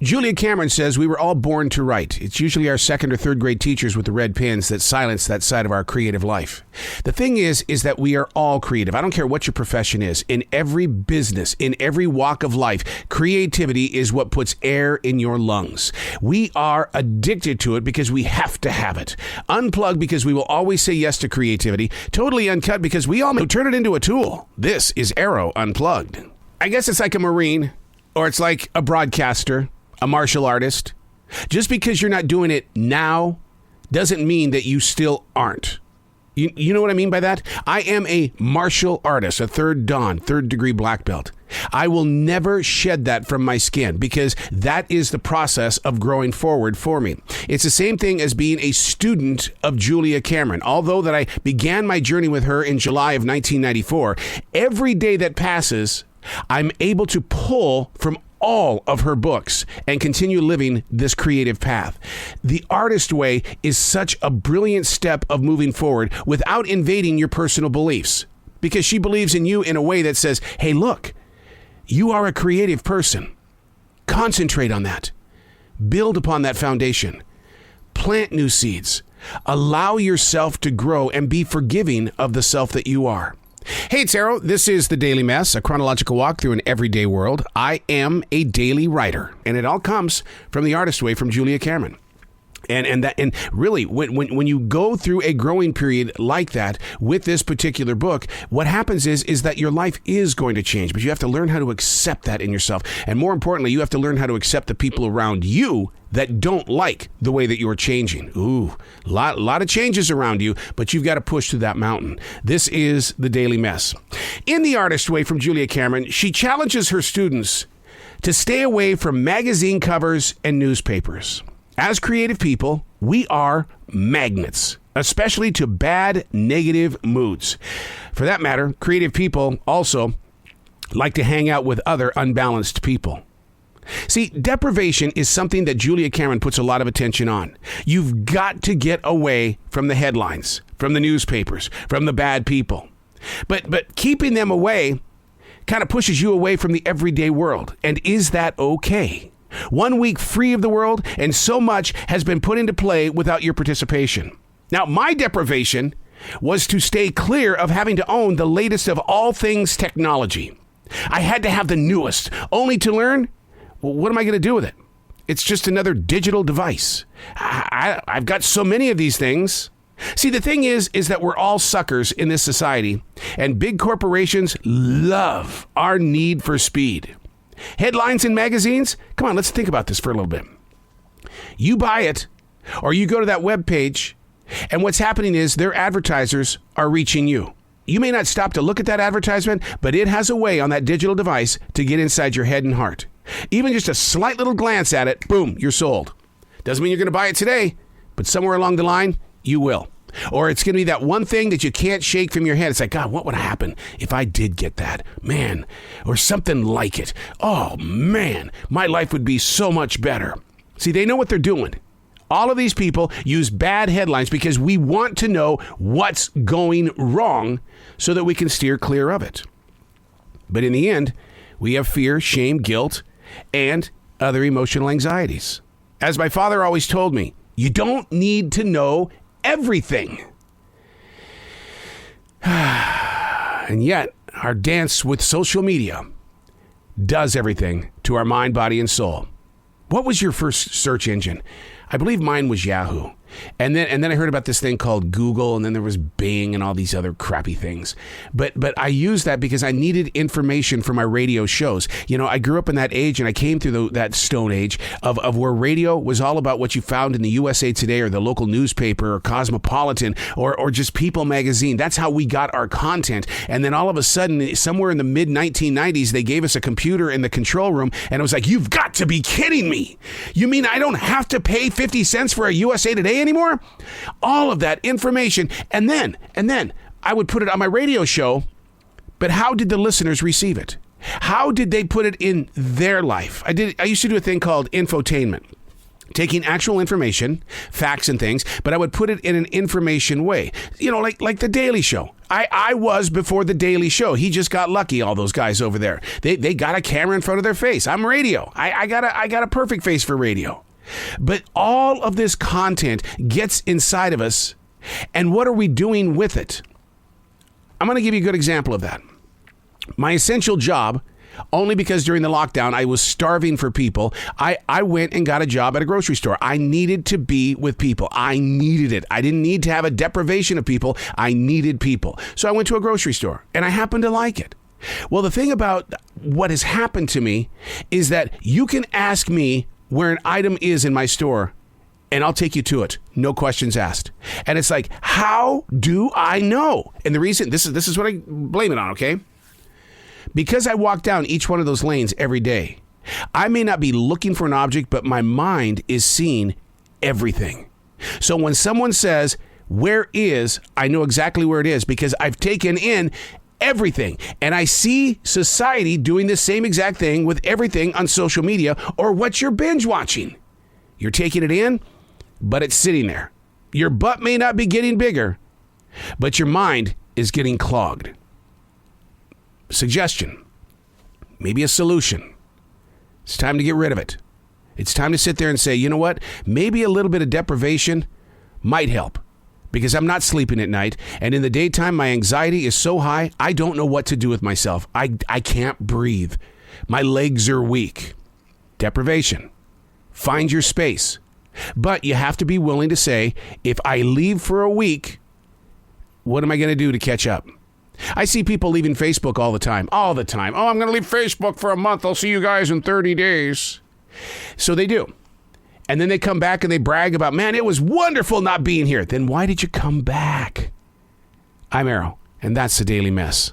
Julia Cameron says we were all born to write. It's usually our second or third grade teachers with the red pens that silence that side of our creative life. The thing is that we are all creative. I don't care what your profession is. In every business, in every walk of life, creativity is what puts air in your lungs. We are addicted to it because we have to have it. Unplugged because we will always say yes to creativity. Totally uncut because we all turn it into a tool. This is Arroe Unplugged. I guess it's like a Marine, or it's like a broadcaster, a martial artist. Just because you're not doing it now doesn't mean that you still aren't. You know what I mean by that? I am a martial artist, a third degree black belt. I will never shed that from my skin because that is the process of growing forward for me. It's the same thing as being a student of Julia Cameron. Although that I began my journey with her in July of 1994, every day that passes, I'm able to pull from all of her books and continue living this creative path. The artist way is such a brilliant step of moving forward without invading your personal beliefs, because she believes in you in a way that says, hey, look, you are a creative person. Concentrate on that. Build upon that foundation. Plant new seeds. Allow yourself to grow and be forgiving of the self that you are. Hey, it's Arroe. This is The Daily Mess, a chronological walk through an everyday world. I am a daily writer, and it all comes from The Artist Way from Julia Cameron. And really, when you go through a growing period like that with this particular book, what happens is that your life is going to change, but you have to learn how to accept that in yourself. And more importantly, you have to learn how to accept the people around you that don't like the way that you're changing. Ooh, lot of changes around you, but you've got to push through that mountain. This is The Daily Mess. In The Artist Way from Julia Cameron, she challenges her students to stay away from magazine covers and newspapers. As creative people, we are magnets, especially to bad, negative moods. For that matter, creative people also like to hang out with other unbalanced people. See, deprivation is something that Julia Cameron puts a lot of attention on. You've got to get away from the headlines, from the newspapers, from the bad people. But keeping them away kind of pushes you away from the everyday world. And is that okay? 1 week free of the world, and so much has been put into play without your participation. Now, my deprivation was to stay clear of having to own the latest of all things technology. I had to have the newest, only to learn, well, what am I going to do with it? It's just another digital device. I've got so many of these things. See, the thing is that we're all suckers in this society, and big corporations love our need for speed. Headlines in magazines? Come on, let's think about this for a little bit. You buy it, or you go to that web page, and what's happening is their advertisers are reaching you. You may not stop to look at that advertisement, but it has a way on that digital device to get inside your head and heart. Even just a slight little glance at it, boom, you're sold. Doesn't mean you're going to buy it today, but somewhere along the line, you will. Or it's going to be that one thing that you can't shake from your head. It's like, God, what would happen if I did get that? Man, or something like it. Oh, man, my life would be so much better. See, they know what they're doing. All of these people use bad headlines because we want to know what's going wrong so that we can steer clear of it. But in the end, we have fear, shame, guilt, and other emotional anxieties. As my father always told me, you don't need to know everything. And yet, our dance with social media does everything to our mind, body, and soul. What was your first search engine? I believe mine was Yahoo. And then I heard about this thing called Google, and then there was Bing and all these other crappy things. But I used that because I needed information for my radio shows. You know, I grew up in that age, and I came through that stone age of where radio was all about what you found in the USA Today or the local newspaper or Cosmopolitan or just People magazine. That's how we got our content. And then all of a sudden, somewhere in the mid-1990s, they gave us a computer in the control room, and it was like, you've got to be kidding me. You mean I don't have to pay 50 cents for a USA Today anymore? All of that information. And then I would put it on my radio show, but how did the listeners receive it? How did they put it in their life? I used to do a thing called infotainment. taking actual information, facts and things, but I would put it in an information way. You know, like The Daily Show. I was before The Daily Show. He just got lucky, all those guys over there. They got a camera in front of their face. I'm radio. I got a perfect face for radio. But all of this content gets inside of us, and what are we doing with it? I'm going to give you a good example of that. My essential job, only because during the lockdown I was starving for people, I went and got a job at a grocery store. I needed to be with people. I needed it. I didn't need to have a deprivation of people. I needed people. So I went to a grocery store, and I happened to like it. Well, the thing about what has happened to me is that you can ask me where an item is in my store, and I'll take you to it. No questions asked. And it's like, how do I know? And the reason, this is what I blame it on, okay? Because I walk down each one of those lanes every day, I may not be looking for an object, but my mind is seeing everything. So when someone says, where is, I know exactly where it is because I've taken in everything. And I see society doing the same exact thing with everything on social media or what you're binge watching. You're taking it in, but it's sitting there. Your butt may not be getting bigger, but your mind is getting clogged. Suggestion, maybe a solution. It's time to get rid of it. It's time to sit there and say, you know what? Maybe a little bit of deprivation might help because I'm not sleeping at night. And in the daytime, my anxiety is so high, I don't know what to do with myself. I can't breathe. My legs are weak. Deprivation. Find your space. But you have to be willing to say, if I leave for a week, what am I going to do to catch up? I see people leaving Facebook all the time. Oh, I'm going to leave Facebook for a month. I'll see you guys in 30 days. So they do. And then they come back and they brag about, man, it was wonderful not being here. Then why did you come back? I'm Arroe, and that's The Daily Mess.